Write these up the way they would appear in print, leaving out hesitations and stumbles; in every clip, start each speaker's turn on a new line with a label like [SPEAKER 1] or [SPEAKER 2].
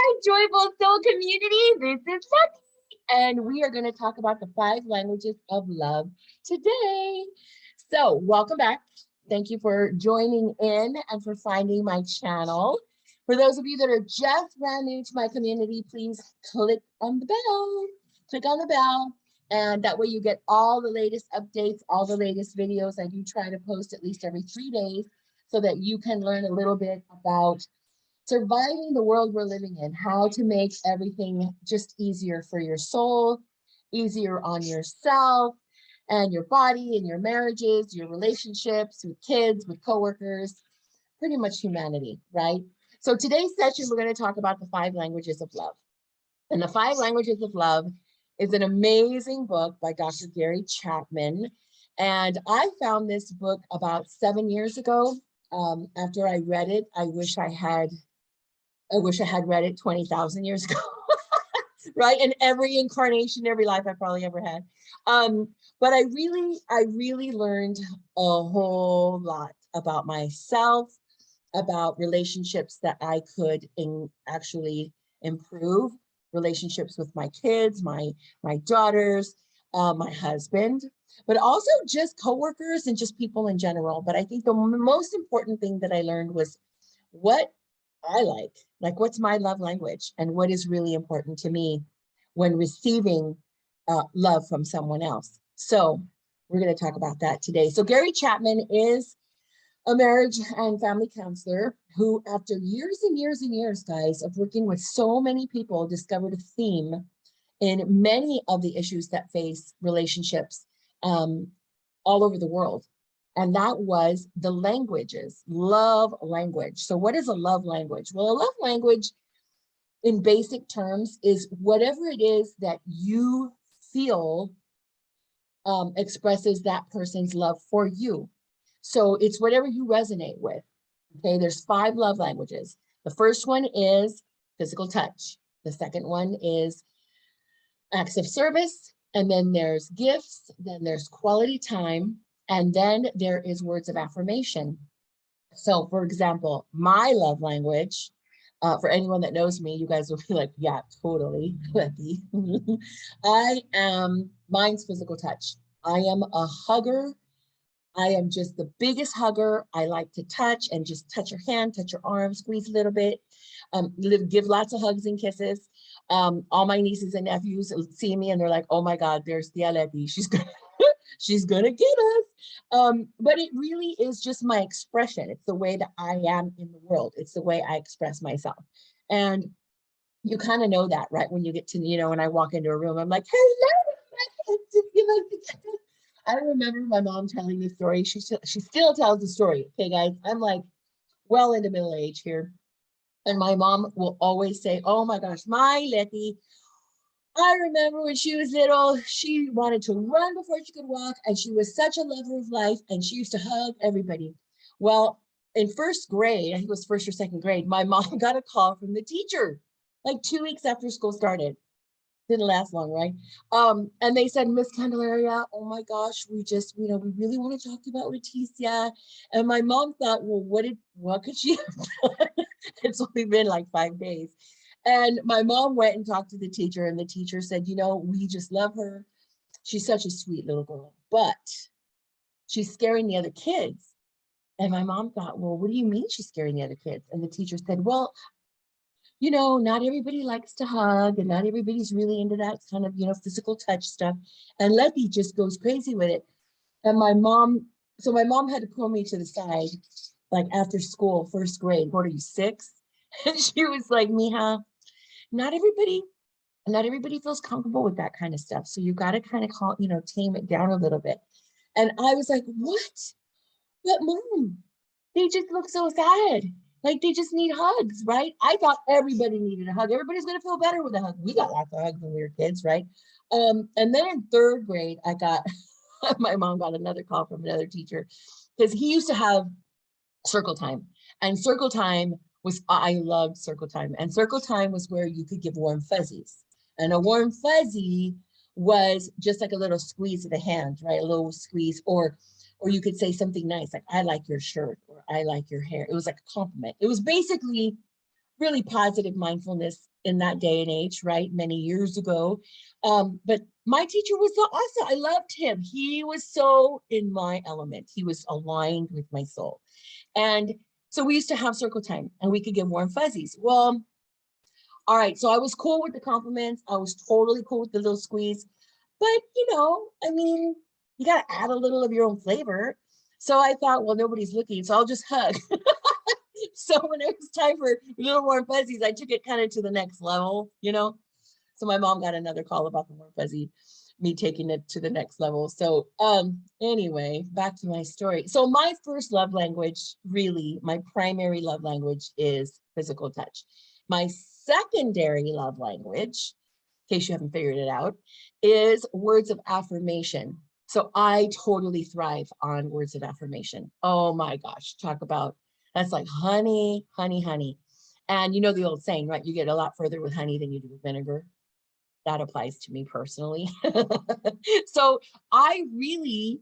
[SPEAKER 1] my joyful soul community. This is Lucky, and we are going to talk about the 5 languages of love today. So, welcome back. Thank you for joining in and for finding my channel. For those of you that are just brand new to my community, please click on the bell. Click on the bell, and that way you get all the latest updates, all the latest videos. I do try to post at least every 3 days so that you can learn a little bit about surviving the world we're living in, how to make everything just easier for your soul, easier on yourself and your body and your marriages, your relationships with kids, with coworkers, pretty much humanity, right? So today's session, we're going to talk about the 5 languages of love. And the 5 languages of love is an amazing book by Dr. Gary Chapman. And I found this book about 7 years ago. After I read it, I wish I had read it 20,000 years ago, right? And every incarnation, every life I probably ever had. But I really learned a whole lot about myself, about relationships that I could actually improve, relationships with my kids, my daughters, my husband, but also just coworkers and just people in general. But I think the most important thing that I learned was what I like what's my love language and what is really important to me when receiving love from someone else. So we're going to talk about that today. So Gary Chapman is a marriage and family counselor who, after years and years and years, guys, of working with so many people, discovered a theme in many of the issues that face relationships all over the world. And that was the languages, love language. So what is a love language? Well, a love language in basic terms is whatever it is that you feel expresses that person's love for you. So it's whatever you resonate with. Okay, there's 5 love languages. The first one is physical touch. The second one is acts of service. And then there's gifts. Then there's quality time. And then there is words of affirmation. So for example, my love language, for anyone that knows me, you guys will be like, yeah, totally, Becky. Mine's physical touch. I am a hugger. I am just the biggest hugger. I like to touch and just touch your hand, touch your arm, squeeze a little bit, give lots of hugs and kisses. All my nieces and nephews see me and they're like, oh my God, there's the Aleti. She's gonna get us. But it really is just my expression. It's the way that I am in the world. It's the way I express myself. And you kind of know that, right? When you get to, when I walk into a room, I'm like, hello. I remember my mom telling this story. She still tells the story. Okay, guys, I'm like well into middle age here. And my mom will always say, oh my gosh, my Letty, I remember when she was little, she wanted to run before she could walk, and she was such a lover of life, and she used to hug everybody. Well, in first grade, I think it was first or second grade, my mom got a call from the teacher, like 2 weeks after school started. Didn't last long, right? And they said, Miss Candelaria, oh my gosh, we really want to talk to you about Leticia. And my mom thought, well, what could she have done? It's only been like 5 days. And my mom went and talked to the teacher, and the teacher said, we just love her. She's such a sweet little girl, but she's scaring the other kids. And my mom thought, well, what do you mean she's scaring the other kids? And the teacher said, well, not everybody likes to hug, and not everybody's really into that kind of, physical touch stuff. And Letty just goes crazy with it. And my mom had to pull me to the side, like after school, first grade. What are you, 6? And she was like, Mija, not everybody feels comfortable with that kind of stuff. So you got to kind of tame it down a little bit. And I was like, what? But mom, they just look so sad. Like they just need hugs, right? I thought everybody needed a hug. Everybody's going to feel better with a hug. We got lots of hugs when we were kids, right? And then in 3rd grade, my mom got another call from another teacher because he used to have circle time. And circle time I loved circle time. And circle time was where you could give warm fuzzies. And a warm fuzzy was just like a little squeeze of the hand, right? A little squeeze, or you could say something nice, like, I like your shirt, or I like your hair. It was like a compliment. It was basically really positive mindfulness in that day and age, right? Many years ago. But my teacher was so awesome. I loved him. He was so in my element. He was aligned with my soul. And so we used to have circle time and we could get warm fuzzies. Well, all right. So I was cool with the compliments. I was totally cool with the little squeeze. But, I mean, you got to add a little of your own flavor. So I thought, well, nobody's looking, so I'll just hug. So when it was time for little warm fuzzies, I took it kind of to the next level. So my mom got another call about the warm fuzzy, me taking it to the next level. So anyway, back to my story. So my first love language, really, my primary love language is physical touch. My secondary love language, in case you haven't figured it out, is words of affirmation. So I totally thrive on words of affirmation. Oh my gosh, talk about, that's like honey, honey, honey. And you know the old saying, right? You get a lot further with honey than you do with vinegar. That applies to me personally. So I mean,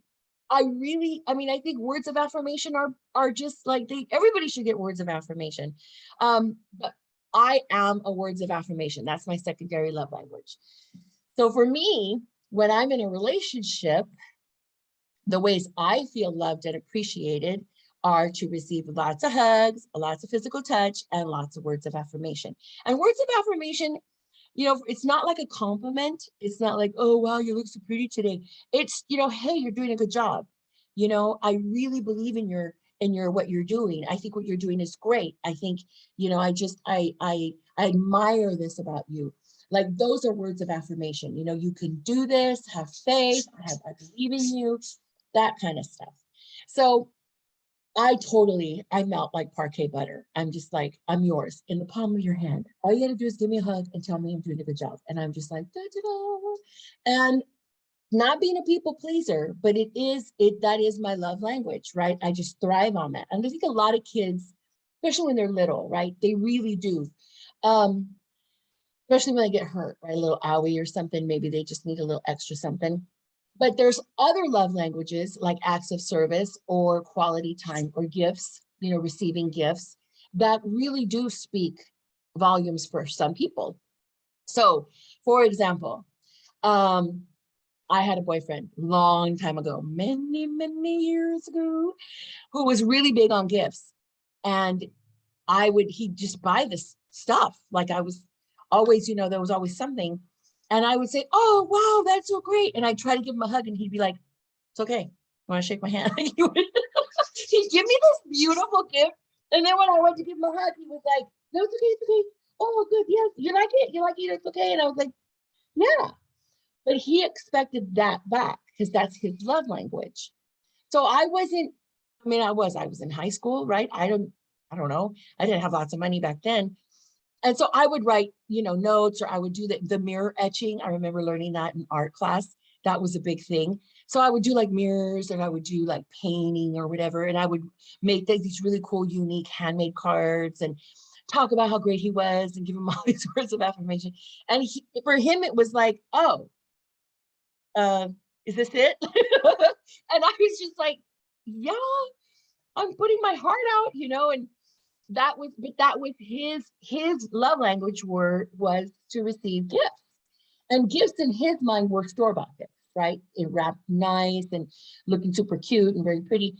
[SPEAKER 1] I think words of affirmation are just like everybody should get words of affirmation. But I am a words of affirmation. That's my secondary love language. So for me, when I'm in a relationship, the ways I feel loved and appreciated are to receive lots of hugs, lots of physical touch, and lots of words of affirmation. And words of affirmation, it's not like a compliment. It's not like, oh, wow, you look so pretty today. It's, hey, you're doing a good job. I really believe in what you're doing. I think what you're doing is great. I think, I admire this about you. Like those are words of affirmation. You can do this, have faith, I believe in you, that kind of stuff. So I melt like parquet butter. I'm just like, I'm yours in the palm of your hand. All you got to do is give me a hug and tell me I'm doing a good job. And I'm just like, da, da, da. And not being a people pleaser, but that is my love language, right? I just thrive on that. And I think a lot of kids, especially when they're little, right? They really do. Especially when they get hurt, right? A little owie or something, maybe they just need a little extra something. But there's other love languages like acts of service or quality time or gifts, receiving gifts that really do speak volumes for some people. So, for example, I had a boyfriend long time ago, many, many years ago, who was really big on gifts. And he'd just buy this stuff. Like I was always, there was always something. And I would say, oh, wow, that's so great. And I'd try to give him a hug and he'd be like, it's okay. You want to shake my hand? He'd give me this beautiful gift. And then when I went to give him a hug, he was like, no, it's okay, it's okay. Oh, good. Yes. You like it? You like it? It's okay. And I was like, yeah. But he expected that back because that's his love language. So I was in high school, right? I don't know. I didn't have lots of money back then. And so I would write, notes, or I would do the mirror etching. I remember learning that in art class. That was a big thing. So I would do like mirrors and I would do like painting or whatever. And I would make these really cool, unique handmade cards and talk about how great he was and give him all these words of affirmation. And for him, it was like, oh, is this it? And I was just like, yeah, I'm putting my heart out, and that was his love language was to receive gifts. And gifts in his mind were store-bought gifts, right? It wrapped nice and looking super cute and very pretty.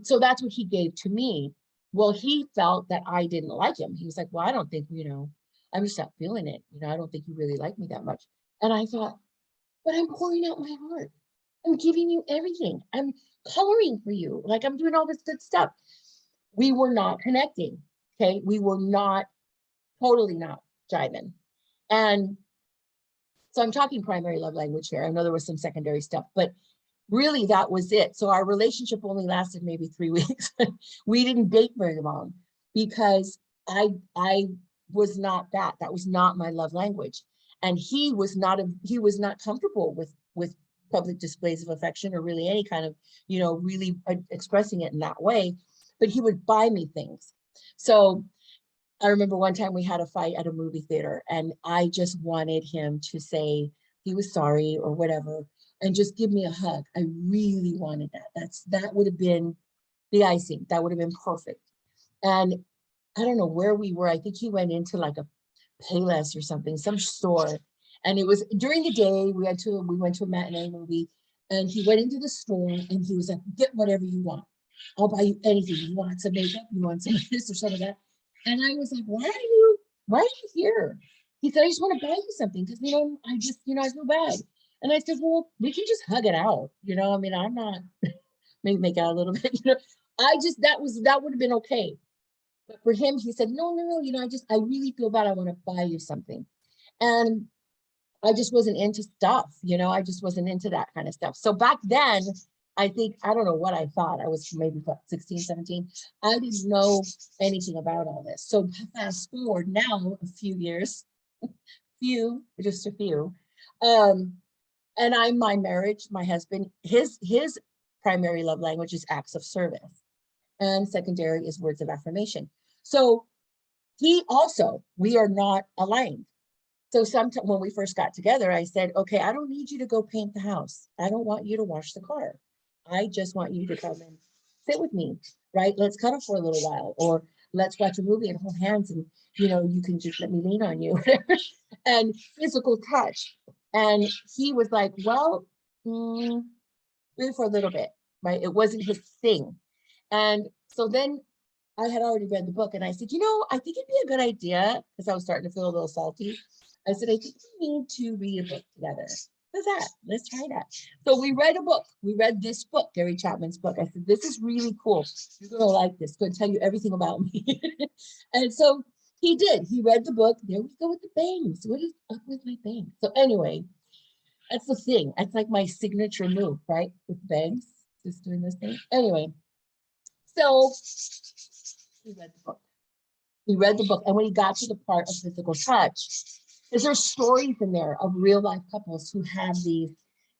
[SPEAKER 1] So that's what he gave to me. Well, he felt that I didn't like him. He was like, well, I don't think, I'm just not feeling it. I don't think you really like me that much. And I thought, but I'm pouring out my heart. I'm giving you everything. I'm coloring for you. Like I'm doing all this good stuff. We were not connecting. Okay. We were totally not jiving. And so I'm talking primary love language here. I know there was some secondary stuff, but really that was it. So our relationship only lasted maybe 3 weeks. We didn't date very long because I was not that. That was not my love language. And he was not comfortable with public displays of affection or really any kind of, really expressing it in that way. But he would buy me things. So I remember one time we had a fight at a movie theater and I just wanted him to say he was sorry or whatever and just give me a hug. I really wanted that. That would have been the icing. That would have been perfect. And I don't know where we were. I think he went into like a Payless or something, some store. And it was during the day. We went to a matinee movie, and he went into the store and he was like, get whatever you want. I'll buy you anything. You want some makeup? You want some of this or some of that? And I was like, why are you here? He said, I just want to buy you something because I feel bad. And I said, well, we can just hug it out. I mean, I'm not maybe make out a little bit, that would have been okay. But for him, he said, no, no, no, I really feel bad. I want to buy you something. And I just wasn't into stuff, I just wasn't into that kind of stuff. So back then, I think, I don't know what I thought. I was maybe 16, 17. I didn't know anything about all this. So fast forward now a few years, just a few. And my marriage, my husband, his primary love language is acts of service. And secondary is words of affirmation. So we are not aligned. So sometimes when we first got together, I said, okay, I don't need you to go paint the house. I don't want you to wash the car. I just want you to come and sit with me, right? Let's cuddle for a little while, or let's watch a movie and hold hands, and you can just let me lean on you, and physical touch. And he was like, well, maybe for a little bit, right? It wasn't his thing. And so then I had already read the book, and I said, I think it'd be a good idea, because I was starting to feel a little salty. I said, I think we need to read a book together. How's that? Let's try that. So we read a book. We read this book, Gary Chapman's book. I said, this is really cool. You're going to like this. It's going to tell you everything about me. And so he did. He read the book. There we go with the bangs. What is up with my bangs? So anyway, that's the thing. That's like my signature move, right? With bangs, just doing this thing. Anyway, so he read the book. He read the book. And when he got to the part of physical touch, because there's stories in there of real life couples who have these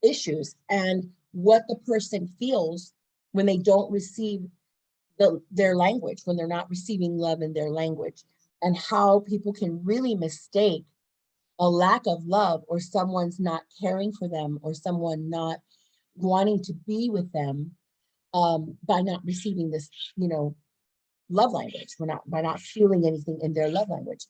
[SPEAKER 1] issues, and what the person feels when they don't receive their language, when they're not receiving love in their language, and how people can really mistake a lack of love, or someone's not caring for them, or someone not wanting to be with them, by not receiving this, love language, by not feeling anything in their love language.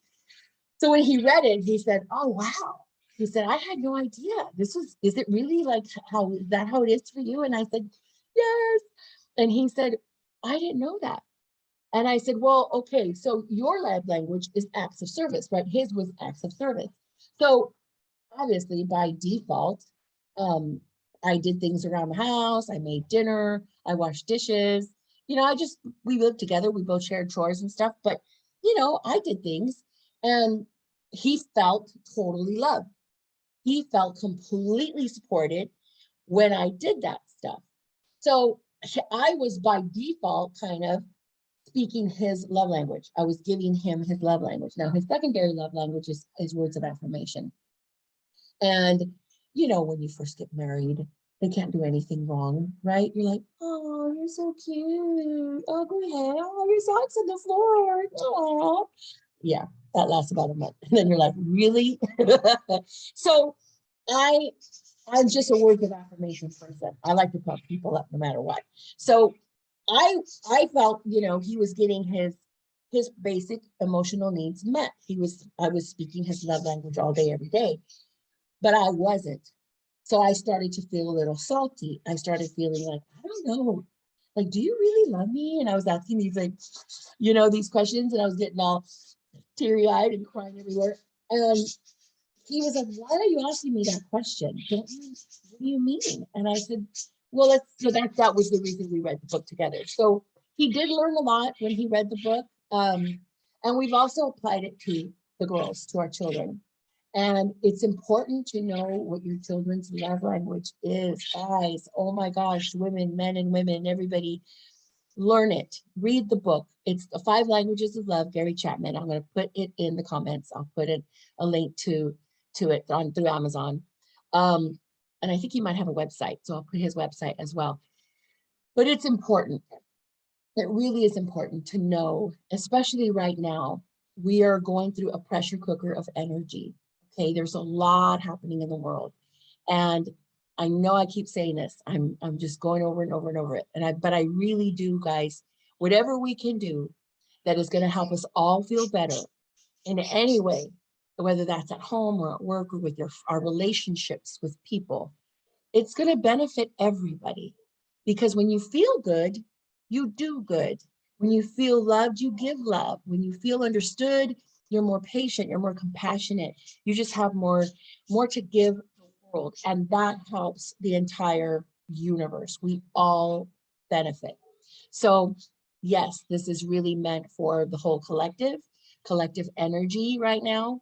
[SPEAKER 1] So when he read it, he said, oh, wow. He said, I had no idea. Is it really like, is that how it is for you? And I said, yes. And he said, I didn't know that. And I said, well, okay, so your love language is acts of service, right? His was acts of service. So obviously by default, I did things around the house. I made dinner. I washed dishes. We lived together. We both shared chores and stuff. But, I did things. And he felt totally loved. He felt completely supported when I did that stuff. So I was by default kind of speaking his love language. I was giving him his love language. Now, his secondary love language is words of affirmation. And, when you first get married, they can't do anything wrong, right? You're like, oh, you're so cute. Oh, go ahead. Oh, your socks on the floor. Oh, yeah, that lasts about a month. And then you're like, really? So I'm just a words of affirmation person. I like to pump people up no matter what. So I felt, he was getting his basic emotional needs met. I was speaking his love language all day, every day, but I wasn't. So I started to feel a little salty. I started feeling like, I don't know, like, do you really love me? And I was asking these these questions, and I was getting all teary-eyed and crying everywhere. And he was like, why are you asking me that question? What do you mean? And I said, well, that was the reason we read the book together. So he did learn a lot when he read the book. And we've also applied it to the girls, to our children. And it's important to know what your children's love language is, guys. Oh my gosh, women, men and women, everybody, learn it. Read the book. It's the 5 Languages of Love, Gary Chapman. I'm going to put it in the comments. I'll put a link to it through Amazon. And I think he might have a website, so I'll put his website as well. But it's important. It really is important to know, especially right now, we are going through a pressure cooker of energy. Okay, there's a lot happening in the world. And I know I keep saying this. I'm just going over and over and over it. But I really do, guys, whatever we can do that is going to help us all feel better in any way, whether that's at home or at work or with our relationships with people. It's going to benefit everybody, because when you feel good, you do good. When you feel loved, you give love. When you feel understood, you're more patient, you're more compassionate. You just have more to give the world, and that helps the entire universe. We all benefit. So yes, this is really meant for the whole collective energy right now.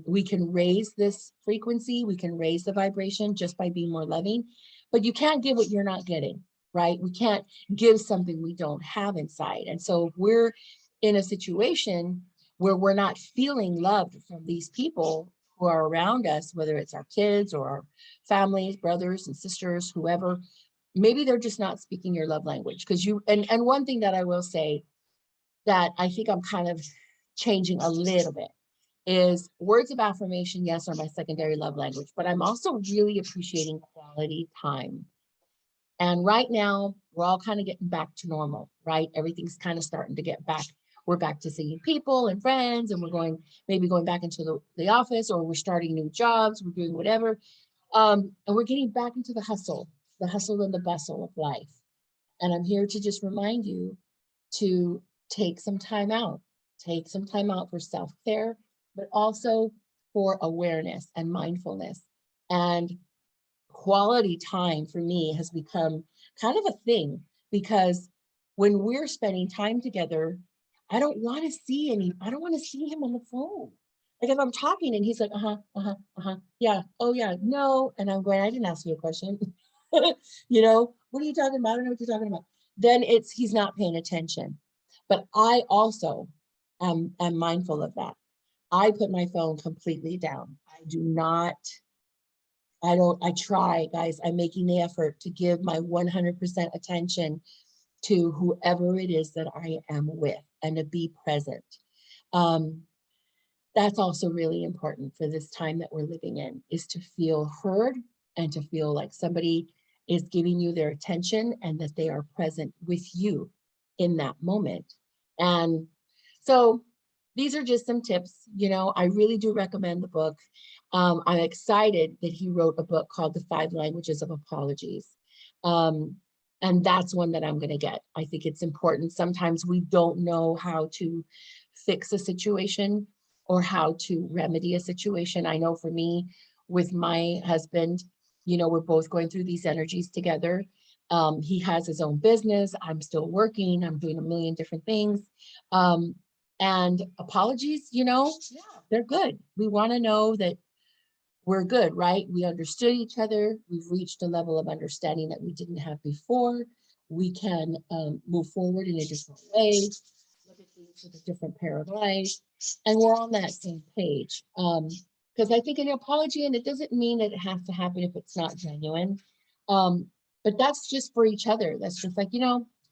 [SPEAKER 1] We can raise this frequency, we can raise the vibration just by being more loving, but you can't give what you're not getting, right? We can't give something we don't have inside. And so if we're in a situation where we're not feeling loved from these people who are around us, whether it's our kids or our families, brothers and sisters, whoever, maybe they're just not speaking your love language. Because and one thing that I will say that I think I'm kind of changing a little bit is words of affirmation, yes, are my secondary love language, but I'm also really appreciating quality time. And right now, we're all kind of getting back to normal, right? Everything's kind of starting to get back. We're back to seeing people and friends, and we're maybe going back into the office, or we're starting new jobs, we're doing whatever. And we're getting back into the hustle and the bustle of life. And I'm here to just remind you to take some time out. Take some time out for self-care, but also for awareness and mindfulness. And quality time for me has become kind of a thing, because when we're spending time together, I don't want to see him on the phone. Like if I'm talking and he's like, yeah, oh yeah, no. And I'm going, I didn't ask you a question. What are you talking about? I don't know what you're talking about. Then he's not paying attention. But I also am mindful of that. I put my phone completely down. I try, guys, I'm making the effort to give my 100% attention to whoever it is that I am with and to be present. That's also really important for this time that we're living in, is to feel heard and to feel like somebody is giving you their attention and that they are present with you in that moment. And so these are just some tips. I really do recommend the book. I'm excited that he wrote a book called The 5 Languages of Apologies. And that's one that I'm going to get. I think it's important. Sometimes we don't know how to fix a situation or how to remedy a situation. I know for me, with my husband, we're both going through these energies together. He has his own business. I'm still working. I'm doing a million different things. And apologies, yeah, they're good. We want to know that we're good, right? We understood each other. We've reached a level of understanding that we didn't have before. We can move forward in a different way, look at things with a different pair of eyes, and we're on that same page. Because I think an apology, and it doesn't mean that it has to happen if it's not genuine, but that's just for each other. That's just like,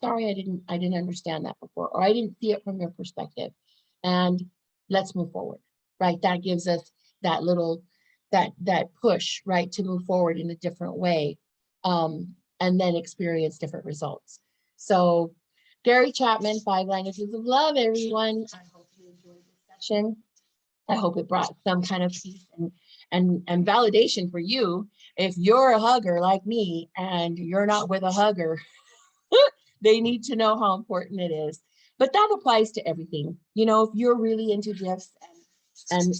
[SPEAKER 1] sorry, I didn't understand that before, or I didn't see it from your perspective, and let's move forward, right? That gives us that little that push, right, to move forward in a different way, and then experience different results. So Gary Chapman, 5 Languages of Love, everyone. I hope you enjoyed this session. I hope it brought some kind of peace and validation for you. If you're a hugger like me and you're not with a hugger, they need to know how important it is. But that applies to everything. If you're really into gifts and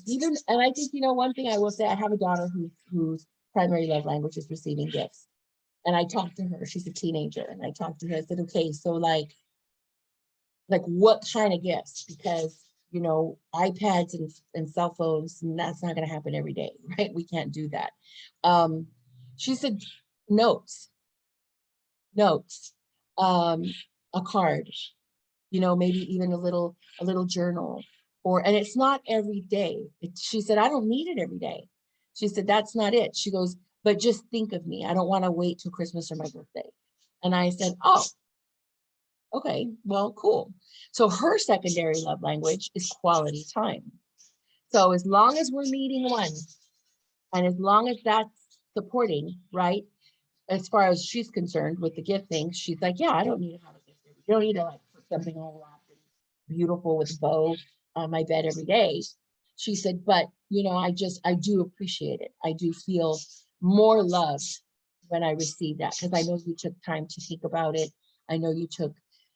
[SPEAKER 1] I think, one thing I will say, I have a daughter whose primary love language is receiving gifts. And I talked to her, she's a teenager, and I talked to her, I said, okay, so like what kind of gifts? Because, iPads and cell phones, and that's not going to happen every day, right? We can't do that. She said, notes, a card, maybe even a little journal, and it's not every day. She said, I don't need it every day. She said, that's not it. She goes, but just think of me. I don't want to wait till Christmas or my birthday. And I said, oh, okay, well, cool. So her secondary love language is quality time. So as long as we're meeting one, and as long as that's supporting, right, as far as she's concerned with the gift thing, she's like, yeah, I don't need to have a gift. You don't need to like put something all wrapped beautiful with a bow on my bed every day. She said, but you know, I do appreciate it. I do feel more loved when I receive that, because I know you took time to think about it. I know you took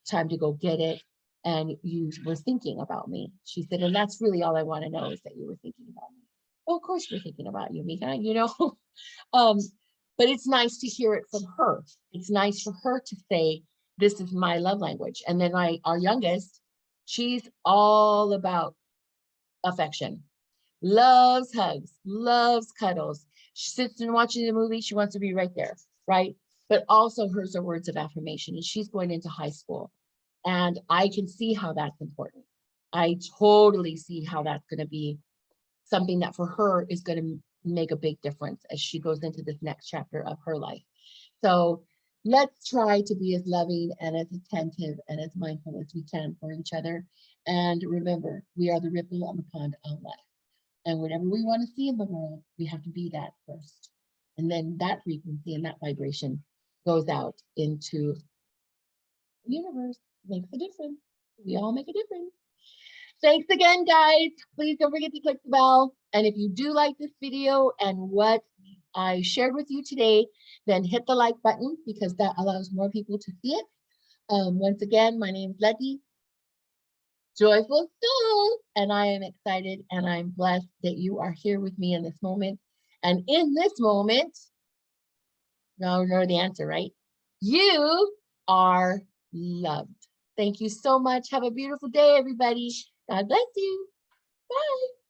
[SPEAKER 1] time to go get it, and you were thinking about me. She said, and that's really all I want to know, is that you were thinking about me. Well, of course we're thinking about you, Mika, you know. um, but it's nice to hear it from her. It's nice for her to say, this is my love language. And then our youngest, she's all about affection, loves hugs, loves cuddles. She sits and watching the movie. She wants to be right there, right? But also hers are words of affirmation, and she's going into high school. And I can see how that's important. I totally see how that's going to be something that for her is going to make a big difference as she goes into this next chapter of her life. So let's try to be as loving and as attentive and as mindful as we can for each other. And remember, we are the ripple on the pond of life. And whatever we want to see in the world, we have to be that first. And then that frequency and that vibration goes out into the universe, makes a difference. We all make a difference. Thanks again, guys. Please don't forget to click the bell. And if you do like this video and what I shared with you today, then hit the like button, because that allows more people to see it. Once again, my name is Letty, Joyful Soul, and I am excited and I'm blessed that you are here with me in this moment. And in this moment, no, know the answer, right? You are loved. Thank you so much. Have a beautiful day, everybody. God bless you. Bye.